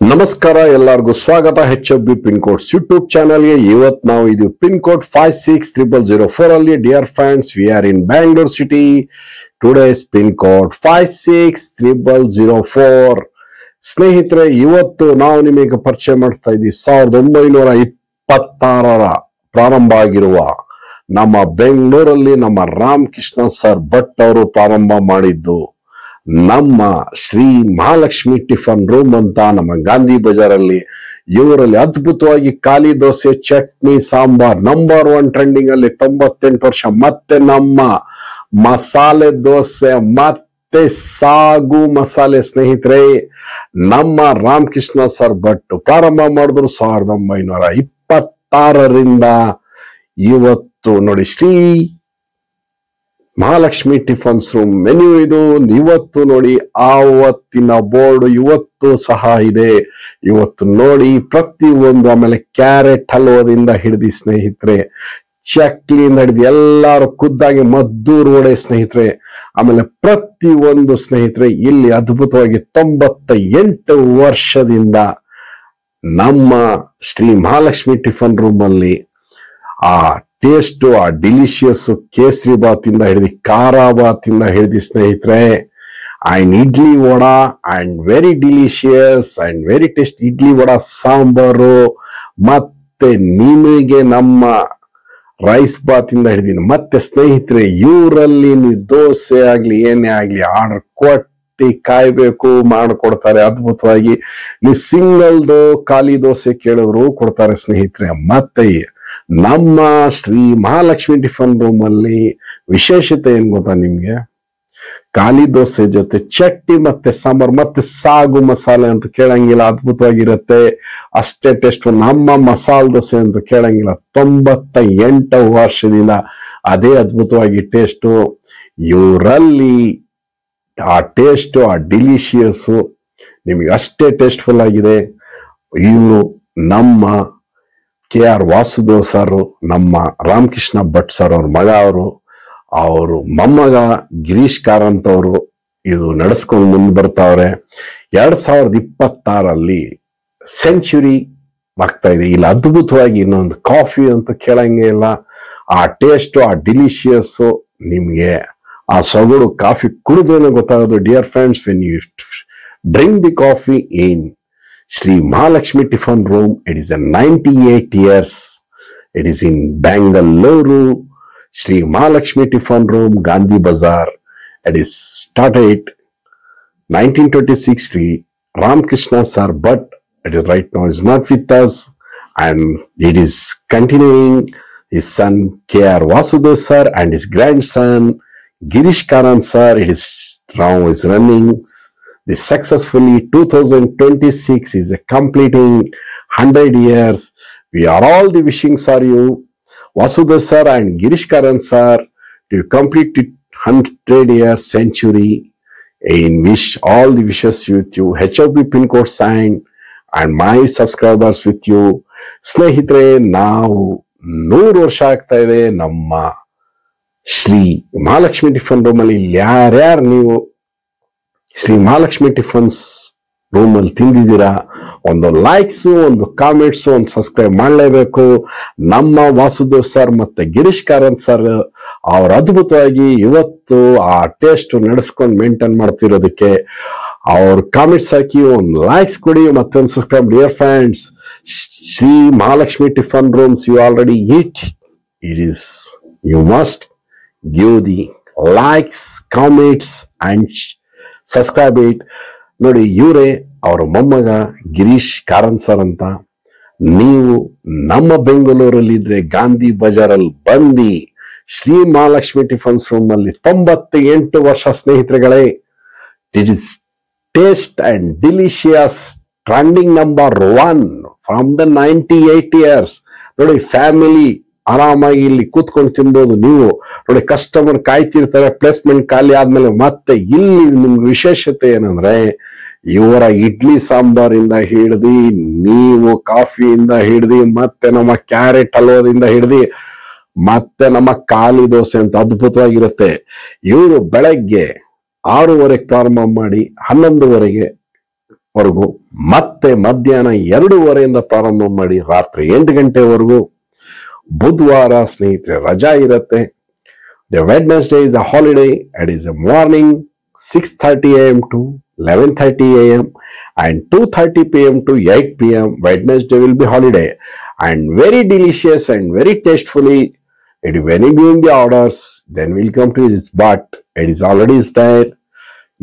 ನಮಸ್ಕಾರ ಎಲ್ಲರಿಗೂ ಸ್ವಾಗತ HFB ಪಿನ್ ಕೋಡ್ಸ್ ಯೂಟ್ಯೂಬ್ ಚಾನಲ್ಗೆ. ಇವತ್ತು ನಾವು ಇದು ಪಿನ್ ಕೋಡ್ 560004 ಅಲ್ಲಿ. Dear friends, we R in Bangalore city. Today's pin code 560004. ಸ್ನೇಹಿತರೆ, ಇವತ್ತು ನಾವು ನಿಮಗೆ ಪರಿಚಯ ಮಾಡ್ತಾ ಇದ್ದೀವಿ 1926ರ ಪ್ರಾರಂಭ ಆಗಿರುವ ನಮ್ಮ ಬೆಂಗಳೂರಲ್ಲಿ ನಮ್ಮ ರಾಮಕೃಷ್ಣ ಸರ್ ಭಟ್ ಅವರು ಪ್ರಾರಂಭ ಮಾಡಿದ್ದು ನಮ್ಮ ಶ್ರೀ ಮಹಾಲಕ್ಷ್ಮಿ ಟಿಫನ್ ರೂಮ್ ಅಂತ ನಮ್ಮ ಗಾಂಧಿ ಬಜಾರಲ್ಲಿ. ಇವರಲ್ಲಿ ಅದ್ಭುತವಾಗಿ ಖಾಲಿ ದೋಸೆ, ಚಟ್ನಿ, ಸಾಂಬಾರ್ ನಂಬರ್ 1 ಟ್ರೆಂಡಿಂಗ್ ಅಲ್ಲಿ 98 ವರ್ಷ. ಮತ್ತೆ ನಮ್ಮ ಮಸಾಲೆ ದೋಸೆ ಮತ್ತೆ ಸಾಗು ಮಸಾಲೆ ಸ್ನೇಹಿತರೆ, ನಮ್ಮ ರಾಮಕೃಷ್ಣ ಸರ್ ಭಟ್ ಪ್ರಾರಂಭ ಮಾಡಿದ್ರು 1926ರಿಂದ. ಇವತ್ತು ನೋಡಿ, Shri Mahalakshmi tiffins room menu ಇದು. ಇವತ್ತು ನೋಡಿ, ಆವತ್ತಿನ ಬೋರ್ಡ್ ಇವತ್ತು ಸಹ ಇದೆ. ಇವತ್ತು ನೋಡಿ ಪ್ರತಿಯೊಂದು, ಆಮೇಲೆ ಕ್ಯಾರೆಟ್ ಹಲ್ವದಿಂದ ಹಿಡಿದು ಸ್ನೇಹಿತರೆ, ಚಕ್ಲಿಯಿಂದ ಹಿಡಿದು ಎಲ್ಲಾರು ಖುದ್ದಾಗಿ ಮದ್ದೂರು ವಡೆ ಸ್ನೇಹಿತರೆ, ಆಮೇಲೆ ಪ್ರತಿಯೊಂದು ಸ್ನೇಹಿತರೆ ಇಲ್ಲಿ ಅದ್ಭುತವಾಗಿ 98 ವರ್ಷದಿಂದ ನಮ್ಮ ಶ್ರೀ ಮಹಾಲಕ್ಷ್ಮಿ ಟಿಫನ್ ರೂಮ್ ಅಲ್ಲಿ ಆ ಟೇಸ್ಟ್, ಆ ಡಿಲಿಷಿಯಸ್ ಕೇಸರಿ ಬಾತ್ ಇಂದ ಹಿಡಿದು ಖಾರ ಬಾತ್ ಇಂದ ಹಿಡಿದು ಸ್ನೇಹಿತರೆ, and idli vada and very delicious and very taste idli vada sambar, ಮತ್ತೆ ನಿಮಗೆ ನಮ್ಮ ರೈಸ್ ಬಾತ್ ಇಂದ ಹಿಡಿದೀನಿ. ಮತ್ತೆ ಸ್ನೇಹಿತರೆ, ಇವರಲ್ಲಿ ನೀವು ದೋಸೆ ಆಗ್ಲಿ ಏನೇ ಆಗ್ಲಿ ಆರ್ಡರ್ ಕೊಟ್ಟು ಕಾಯ್ಬೇಕು, ಮಾಡಿಕೊಡ್ತಾರೆ ಅದ್ಭುತವಾಗಿ. ನೀವು ಸಿಂಗಲ್ದು ಖಾಲಿ ದೋಸೆ ಕೇಳಿದ್ರು ಕೊಡ್ತಾರೆ ಸ್ನೇಹಿತರೆ. ಮತ್ತೆ ನಮ್ಮ ಶ್ರೀ ಮಹಾಲಕ್ಷ್ಮಿ ಟಿಫನ್ ರೂಮ್ ಅಲ್ಲಿ ವಿಶೇಷತೆ ಏನ್ ಗೊತ್ತಾ ನಿಮ್ಗೆ? ಖಾಲಿ ದೋಸೆ ಜೊತೆ ಚಟ್ನಿ ಮತ್ತೆ ಸಾಂಬಾರ್ ಮತ್ತೆ ಸಾಗು ಮಸಾಲೆ ಅಂತ ಕೇಳಂಗಿಲ್ಲ, ಅದ್ಭುತವಾಗಿರುತ್ತೆ. ಅಷ್ಟೇ ಟೇಸ್ಟ್. ನಮ್ಮ ಮಸಾಲೆ ದೋಸೆ ಅಂತ ಕೇಳಂಗಿಲ್ಲ, 98 ವರ್ಷದಿಂದ ಅದೇ ಅದ್ಭುತವಾಗಿ ಟೇಸ್ಟು. ಇವರಲ್ಲಿ ಆ ಟೇಸ್ಟ್, ಆ ಡಿಲಿಷಿಯಸ್ ನಿಮಗೆ ಅಷ್ಟೇ ಟೇಸ್ಟ್ಫುಲ್ ಆಗಿದೆ. ಇವರು ನಮ್ಮ KR ವಾಸುದೇವ್ ಸರ್, ನಮ್ಮ ರಾಮಕೃಷ್ಣ ಭಟ್ ಸರ್ ಅವ್ರ ಮಗ, ಅವರು ಮೊಮ್ಮಗ ಗಿರೀಶ್ ಕಾರಂತ್ ಅವರು ಇದು ನಡೆಸ್ಕೊಂಡು ಮುಂದೆ ಬರ್ತಾವ್ರೆ. 2026ರಲ್ಲಿ ಸೆಂಚುರಿ ಆಗ್ತಾ ಇದೆ. ಇಲ್ಲಿ ಅದ್ಭುತವಾಗಿ ಇನ್ನೊಂದು ಕಾಫಿ ಅಂತ ಕೇಳಂಗೆ ಇಲ್ಲ. ಆ ಟೇಸ್ಟ್, ಆ ಡಿಲಿಷಿಯಸ್ ನಿಮ್ಗೆ ಆ ಸೊಗಡು ಕಾಫಿ ಕುಡಿದ್ರೇನೆ ಗೊತ್ತಾಗೋದು. Dear friends, when you drink the coffee in Sri Mahalakshmi Tiffin Room, it is a 98 years. It is in Bangalore. Sri Mahalakshmi Tiffin Room, Gandhi Bazaar. It is started 1926. Sri Ramakrishna Sir, but it is right now is not with us, and it is continuing. His son KR Vasudev Sir and his grandson Girish Karant Sir. It is now is running. This successfully 2026 is a completing 100 years. We are all the wishings for you, Vasudev sir and Girish Karan sir, to complete it 100 year century. In wish all the wishes with you. HFB pin code sign and my subscribers with you. ಸ್ನೇಹಿತರೆ, ನಾವು 100 ವರ್ಷ ಆಗ್ತಾ ಇದೆ ನಮ್ಮ Shri Mahalakshmi tiffin room ಅಲ್ಲಿ. ಯಾರ್ಯಾರು ನೀವು Shri Mahalakshmi tiffins room ಅಲ್ಲಿ ತಿಂದಿದ್ದೀರಾ, ಒಂದು ಲೈಕ್ಸ್, ಒಂದು ಕಾಮೆಂಟ್ಸ್, ಒಂದು ಸಬ್ಸ್ಕ್ರೈಬ್ ಮಾಡಲೇಬೇಕು. ನಮ್ಮ ವಾಸುದೇವ್ ಸರ್ ಮತ್ತೆ ಗಿರೀಶ್ ಕಾರಂತ್ ಸರ್ ಅವ್ರ ಅದ್ಭುತವಾಗಿ ಇವತ್ತು ಆ ಟೇಸ್ಟ್ ನಡೆಸ್ಕೊಂಡು ಮೇಂಟೈನ್ ಮಾಡ್ತಿರೋದಕ್ಕೆ ಅವ್ರ ಕಾಮೆಂಟ್ಸ್ ಹಾಕಿ ಒಂದು ಲೈಕ್ಸ್ ಕೊಡಿ, ಮತ್ತೊಂದು subscribe. Dear friends, Shri Mahalakshmi tiffin rooms you already eat, it is you must give the likes, comments and subscribe it. ನೋಡಿ, ಇವರೇ ಅವರ ಮೊಮ್ಮಗ ಗಿರೀಶ್ ಕಾರಂತ್ ಸರ್ ಅಂತ. ನೀವು ನಮ್ಮ ಬೆಂಗಳೂರಲ್ಲಿ ಇದ್ರೆ ಗಾಂಧಿ ಬಜಾರಲ್ಲಿ ಬಂದು ಶ್ರೀ ಮಹಾಲಕ್ಷ್ಮಿ ಟಿಫನ್ಸ್ ರೂಮ್ ಅಲ್ಲಿ 98 ವರ್ಷ ಸ್ನೇಹಿತರುಗಳೇ. It is taste and delicious trending number 1 from the 98 years. ನೋಡಿ, ಫ್ಯಾಮಿಲಿ ಆರಾಮಾಗಿ ಇಲ್ಲಿ ಕೂತ್ಕೊಂಡು ತಿನ್ಬೋದು. ನೀವು ನೋಡಿ, ಕಸ್ಟಮರ್ ಕಾಯ್ತಿರ್ತಾರೆ, ಪ್ಲೇಸ್ಮೆಂಟ್ ಖಾಲಿ ಆದ್ಮೇಲೆ. ಮತ್ತೆ ಇಲ್ಲಿ ನಿಮ್ಗೆ ವಿಶೇಷತೆ ಏನಂದ್ರೆ, ಇವರ ಇಡ್ಲಿ ಸಾಂಬಾರಿಂದ ಹಿಡ್ದು, ನೀವು ಕಾಫಿಯಿಂದ ಹಿಡ್ದು, ಮತ್ತೆ ನಮ್ಮ ಕ್ಯಾರೆಟ್ ಹಲ್ವದಿಂದ ಹಿಡ್ದು, ಮತ್ತೆ ನಮ್ಮ ಖಾಲಿ ದೋಸೆ ಅಂತ ಅದ್ಭುತವಾಗಿರುತ್ತೆ. ಇವರು ಬೆಳಗ್ಗೆ 6:30 ಪ್ರಾರಂಭ ಮಾಡಿ 11:00 ವರೆಗೂ, ಮತ್ತೆ ಮಧ್ಯಾಹ್ನ 2:30 ಪ್ರಾರಂಭ ಮಾಡಿ ರಾತ್ರಿ 8 ಗಂಟೆವರೆಗೂ. ಬುಧವಾರ ಸ್ನೇಹಿತರೆ ರಜಾ ಇರುತ್ತೆ. The Wednesday is a holiday. It is a morning 6:30 a.m. to 11:30 a.m. and 2:30 p.m. to 8 p.m. Wednesday will be holiday, and very delicious and very tastefully. When you giving the orders, then we'll come to this. But it is already there.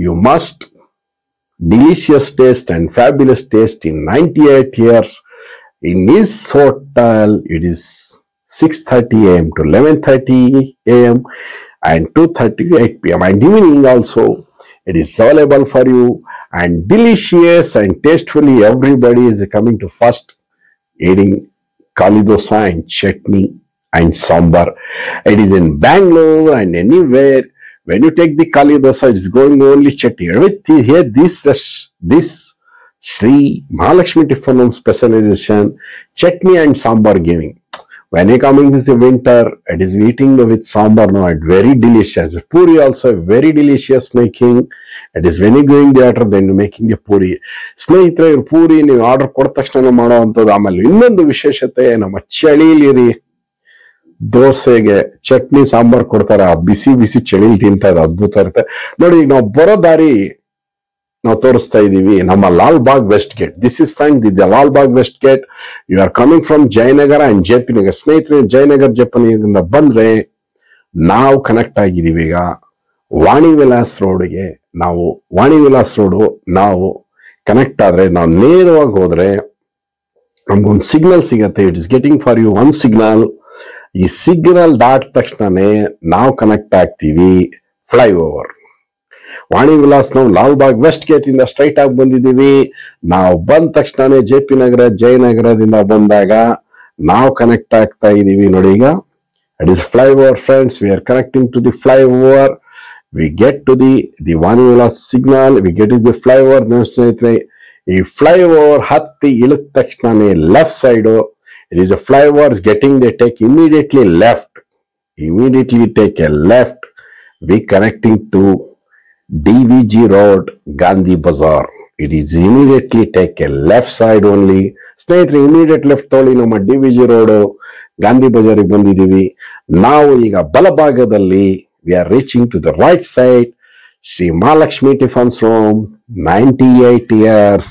You must delicious taste and fabulous taste in 98 years in this hotel. It is 6:30 a.m. to 11:30 a.m. and 2:30 to 8 p.m. and evening also it is available for you, and delicious and tastefully everybody is coming to first eating kali dosa and chutney and sambar. It is in Bangalore and anywhere. When you take the kali dosa, it is going only chutney. With here this Sri Mahalakshmi Tiffin Home specialization chutney and sambar giving. When you coming this winter, it is eating with sambar now and very delicious. Puri also very delicious making. It is when you going theatre, then making the puri. ಸ್ನೇಹಿತರೆ ಪೂರಿ ನೀವು order ಕೊಟ್ಟ ತಕ್ಷಣ ಮಾಡುವಂಥದ್ದು. ಆಮೇಲೆ ಇನ್ನೊಂದು ವಿಶೇಷತೆ, ನಮ್ಮ ಚಳಿಲಿ ದೋಸೆಗೆ ಚಟ್ನಿ ಸಾಂಬಾರ್ ಕೊಡ್ತಾರೆ. ಆ ಬಿಸಿ ಬಿಸಿ ಚಳಿಲಿ ತಿಂತಾ ಇದೆ, ಅದ್ಭುತ ಇರುತ್ತೆ ನೋಡಿ. ಈಗ ನಾವು ಬರೋ ದಾರಿ ನಾವು ತೋರಿಸ್ತಾ ಇದೀವಿ, ನಮ್ಮ Lal Bagh west gate. This is friend the Lal Bagh west gate. You are coming from Jayanagar and JP Nagar. ಸ್ನೇಹಿತರೆ ಜಯನಗರ್ ಜೆಪಿ ನಗರದಿಂದ ಬಂದ್ರೆ ನಾವು ಕನೆಕ್ಟ್ ಆಗಿದೀವಿ ಈಗ ವಾಣಿ ವಿಲಾಸ್ ರೋಡ್ಗೆ. ನಾವು ವಾಣಿ ವಿಲಾಸ್ ರೋಡ್ ನಾವು ಕನೆಕ್ಟ್ ಆದ್ರೆ, ನಾವು ನೇರವಾಗಿ ಹೋದ್ರೆ ನಮ್ಗೊಂದು ಸಿಗ್ನಲ್ ಸಿಗತ್ತೆ. It is getting for you one signal. ಈ ಸಿಗ್ನಲ್ ದಾಟ ತಕ್ಷಣನೇ ನಾವು ಕನೆಕ್ಟ್ ಆಗ್ತೀವಿ ಫ್ಲೈಓವರ್. ವಾಣಿ ವಿಲಾಸ್ ನಾವು ಲಾಲ್ ಬಾಗ್ ವೆಸ್ಟ್ ಗೇಟ್ ಇಂದ ಸ್ಟ್ರೈಟ್ ಆಗಿ ಬಂದಿದ್ದೀವಿ. ನಾವು ಬಂದ ತಕ್ಷಣನೇ ಜೆಪಿ ನಗರ ಜಯನಗರದಿಂದ ಬಂದಾಗ ನಾವು ಕನೆಕ್ಟ್ ಆಗ್ತಾ ಇದೀವಿ ನೋಡಿ. ಈಗ it is flyover friends. We are connecting to the flyover. We get to the Vani Vilas signal. We get is the flyover. ಸ್ನೇಹಿತರೆ ಈ ಫ್ಲೈಓವರ್ ಹತ್ತಿ ಇಳಿದ ತಕ್ಷಣನೇ left side it is a flyover is getting, they take immediately left. Immediately take a left. We connecting to DVG Road, Gandhi Bazaar. It is immediately take a left side only. ಸ್ನೇಹಿತರೆ immediate left ತಗೊಳ್ಳಿ. ನಮ್ಮ DVG Road Gandhi ಬಜಾರಿಗೆ ಬಂದಿದ್ದೀವಿ. ನಾವು ಈಗ ಬಲಭಾಗದಲ್ಲಿ we are reaching to the right side. Sri Mahalakshmi Tiffins Home, 98 years,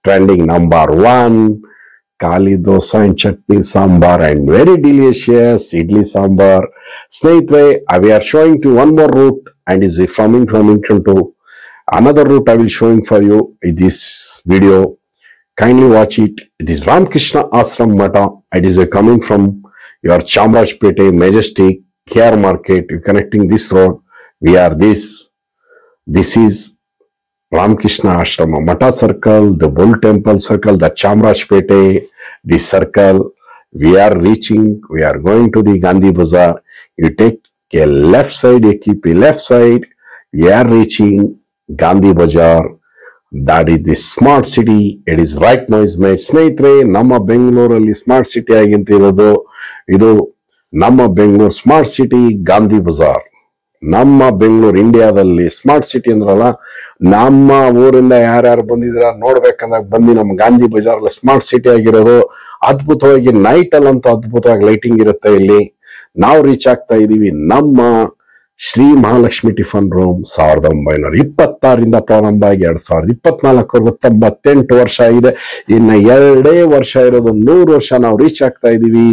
trending number 1. Kali dosa and chutney sambar and very delicious idli sambar. ಸ್ನೇಹಿತರೆ we are showing to one more route and is coming to another route. I will showing for you in this video. Kindly watch it. It is Ramakrishna Ashram Mata. It is coming from your Chamrajpete Majestic Care Market. You connecting this road. We are this is Ramakrishna Ashrama Mata Circle, the Bull Temple Circle, the Chamrajpete, the circle. We are reaching, we are going to the Gandhi Bazaar. You take a left side, you keep a left side. We are reaching Gandhi Bazaar. That is the smart city. It is right now is made. ಸ್ನೇಹಿತರೆ ನಮ್ಮ ಬೆಂಗಳೂರಲ್ಲಿ smart city ಆಗಿಂತಿರೋದು ಇದು. ನಮ್ಮ Bengaluru smart city Gandhi Bazaar. ನಮ್ಮ ಬೆಂಗಳೂರು ಇಂಡಿಯಾದಲ್ಲಿ smart city ಅಂದ್ರಲ್ಲ, ನಮ್ಮ ಊರಿಂದ ಯಾರ್ಯಾರು ಬಂದಿದ್ರ ನೋಡ್ಬೇಕಂದಾಗ ಬಂದು ನಮ್ಮ ಗಾಂಧಿ ಬಜಾರ್ ಸ್ಮಾರ್ಟ್ ಸಿಟಿ ಆಗಿರೋದು. ಅದ್ಭುತವಾಗಿ ನೈಟ್ ಅಲ್ಲಂತೂ ಅದ್ಭುತವಾಗಿ ಲೈಟಿಂಗ್ ಇರುತ್ತೆ ಇಲ್ಲಿ. ನಾವು ರೀಚ್ ಆಗ್ತಾ ಇದೀವಿ ನಮ್ಮ ಶ್ರೀ ಮಹಾಲಕ್ಷ್ಮಿ ಟಿಫನ್ ರೂಮ್. 1926 ಪ್ರಾರಂಭ ಆಗಿ 2024 98 ವರ್ಷ ಆಗಿದೆ. ಇನ್ನ 2 ವರ್ಷ ಇರೋದು 100 ವರ್ಷ ನಾವು ರೀಚ್ ಆಗ್ತಾ ಇದೀವಿ.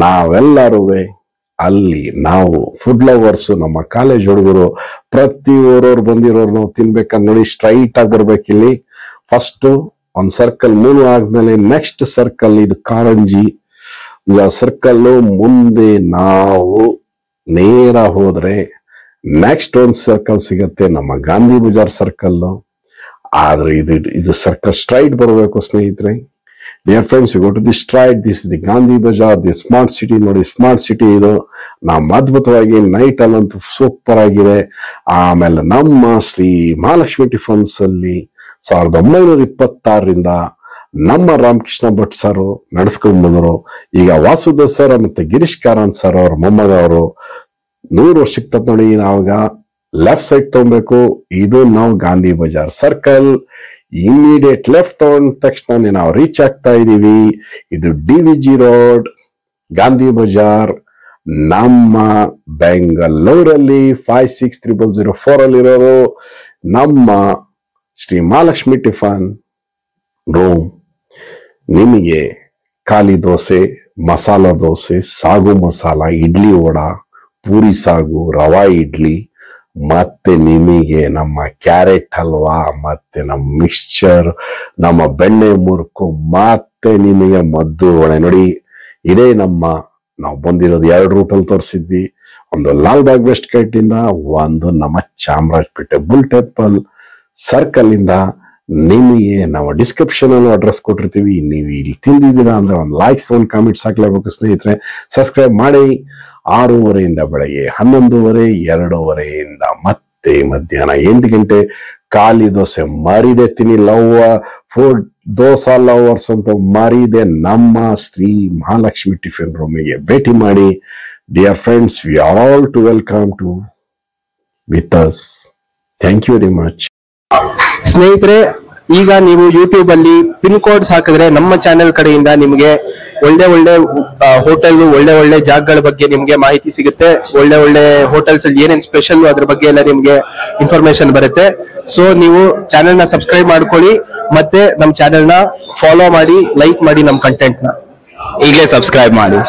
ನಾವೆಲ್ಲರೂ ಅಲ್ಲಿ ನಾವು ಫುಡ್ ಲವರ್ಸ್, ನಮ್ಮ ಕಾಲೇಜ್ ಹುಡುಗರು, ಪ್ರತಿ ಊರವ್ರು ಬಂದಿರೋರು ನಾವು ತಿನ್ಬೇಕಂದ್ ನೋಡಿ ಸ್ಟ್ರೈಟ್ ಆಗಿ ಬರ್ಬೇಕಿಲ್ಲಿ. ಫಸ್ಟ್ ಒಂದ್ ಸರ್ಕಲ್ ಮೂವ್ ಆದ್ಮೇಲೆ ನೆಕ್ಸ್ಟ್ ಸರ್ಕಲ್ ಇದು ಕಾರಂಜಿ ಸರ್ಕಲ್. ಮುಂದೆ ನಾವು ನೇರ ಹೋದ್ರೆ ನೆಕ್ಸ್ಟ್ ಒಂದ್ ಸರ್ಕಲ್ ಸಿಗತ್ತೆ ನಮ್ಮ ಗಾಂಧಿ ಬಜಾರ್ ಸರ್ಕಲ್. ಆದ್ರೆ ಇದು ಸರ್ಕಲ್ ಸ್ಟ್ರೈಟ್ ಬರಬೇಕು ಸ್ನೇಹಿತರೆ. Dear friends, you go to this straight. This is the Gandhi Bazaar, the smart city. ನೋಡಿ ಸ್ಮಾರ್ಟ್ ಸಿಟಿ ಇದು. ನಮ್ಮ ಅದ್ಭುತವಾಗಿ ನೈಟ್ ಅಲ್ಲಂತೂ ಸೂಪರ್ ಆಗಿದೆ. ಆಮೇಲೆ ನಮ್ಮ ಶ್ರೀ ಮಹಾಲಕ್ಷ್ಮಿ ಟಿಫನ್ಸ್ ಅಲ್ಲಿ 1926 ನಮ್ಮ ರಾಮಕೃಷ್ಣ ಭಟ್ ಸರ್ ನಡೆಸ್ಕೊಂಡ್ ಬಂದರು. ಈಗ ವಾಸುದೇವ್ ಸರ್ ಮತ್ತೆ ಗಿರೀಶ್ ಕಾರಂತ್ ಸರ್ ಅವ್ರ ಮೊಮ್ಮಗವರು 100 ವರ್ಷಕ್ಕೆ ನೋಡಿ. ನಾವಾಗ ಲೆಫ್ಟ್ ಸೈಡ್ ತಗೊಬೇಕು. ಇದು ನಾವು Gandhi Bazaar circle. Immediate left ತಗೊಂಡ ತಕ್ಷಣ ನಾವು ರೀಚ್ ಆಗ್ತಾ ಇದೀವಿ. ಇದು DVG ರೋಡ್, ಗಾಂಧಿ ಬಜಾರ್, ನಮ್ಮ ಬೆಂಗಳೂರಲ್ಲಿ 560004 ಅಲ್ಲಿರೋದು ನಮ್ಮ ಶ್ರೀ ಮಹಾಲಕ್ಷ್ಮಿ ಟಿಫನ್ ರೂಮ್. ನಿಮಗೆ ಖಾಲಿ ದೋಸೆ, ಮಸಾಲ ದೋಸೆ, ಸಾಗು ಮಸಾಲ, ಇಡ್ಲಿ ವಡ, ಪೂರಿ ಸಾಗು, ರವಾ ಇಡ್ಲಿ, ಮತ್ತೆ ನಿಮಗೆ ನಮ್ಮ ಕ್ಯಾರೆಟ್ ಹಲ್ವಾ, ಮತ್ತೆ ನಮ್ಮ ಮಿಕ್ಸ್ಚರ್, ನಮ್ಮ ಬೆಣ್ಣೆ ಮುರುಕು, ಮತ್ತೆ ನಿಮಗೆ ಮದ್ದು ವಡೆ. ನೋಡಿ, ಇದೇ ನಾವು ಬಂದಿರೋದು 2 ರೂಟಲ್ಲಿ ತೋರಿಸಿದ್ವಿ. ಒಂದು ಲಾಲ್ಬಾಗ್ ವೆಸ್ಟ್ ಗೇಟ್ ಇಂದ, ಒಂದು ನಮ್ಮ ಚಾಮರಾಜಪೇಟೆ ಬುಲ್ ಟೆಂಪಲ್ ಸರ್ಕಲ್ ಇಂದ. ನಿಮಗೆ ನಾವು ಡಿಸ್ಕ್ರಿಪ್ಷನ್ ಅಲ್ಲೂ ಅಡ್ರೆಸ್ ಕೊಟ್ಟಿರ್ತೀವಿ. ನೀವು ಇಲ್ಲಿ ತಿಂದಿದ್ದೀರಾ ಅಂದ್ರೆ ಒಂದು ಲೈಕ್ಸ್, ಒಂದು ಕಾಮೆಂಟ್ಸ್ ಹಾಕ್ಲೇಬೇಕು ಸ್ನೇಹಿತರೆ. ಸಬ್ಸ್ಕ್ರೈಬ್ ಮಾಡಿ. 6:30 ಬೆಳಗ್ಗೆ 11:30, 2:30 ಮತ್ತೆ ಮಧ್ಯಾಹ್ನ 8 ಗಂಟೆ. ಖಾಲಿ ದೋಸೆ ಮರಿದೆ ತಿನ್ನಿ. ಫುಡ್ ದೋಸಾ ಲವರ್ಸ್ ಅಂತ ಮರಿದೆ ನಮ್ಮ ಶ್ರೀ ಮಹಾಲಕ್ಷ್ಮಿ ಟಿಫಿನ್ ರೂಮಿಗೆ ಭೇಟಿ ಮಾಡಿ. Dear friends, we are all to welcome to with us. Thank you very much. ಸ್ನೇಹಿತರೆ, ಈಗ ನೀವು ಯೂಟ್ಯೂಬ್ ಅಲ್ಲಿ ಪಿನ್ ಕೋಡ್ಸ್ ಹಾಕಿದ್ರೆ ನಮ್ಮ ಚಾನೆಲ್ ಕಡೆಯಿಂದ ನಿಮಗೆ ಒಳ್ಳೆ ಹೋಟೆಲ್, ಒಳ್ಳೆ ಜಾಗಗಳ ಬಗ್ಗೆ ನಿಮ್ಗೆ ಮಾಹಿತಿ ಸಿಗುತ್ತೆ. ಒಳ್ಳೆ ಹೋಟೆಲ್ಸ್ ಅಲ್ಲಿ ಏನೇನ್ ಸ್ಪೆಷಲ್ ಅದ್ರ ಬಗ್ಗೆ ಎಲ್ಲ ನಿಮ್ಗೆ ಇನ್ಫಾರ್ಮೇಶನ್ ಬರುತ್ತೆ. ಸೊ ನೀವು ಚಾನೆಲ್ ನ ಸಬ್ಸ್ಕ್ರೈಬ್ ಮಾಡ್ಕೊಳ್ಳಿ, ಮತ್ತೆ ನಮ್ಮ ಚಾನೆಲ್ ನ ಫಾಲೋ ಮಾಡಿ, ಲೈಕ್ ಮಾಡಿ, ನಮ್ಮ ಕಂಟೆಂಟ್ ನ ಈಗಲೇ ಸಬ್ಸ್ಕ್ರೈಬ್ ಮಾಡಿ.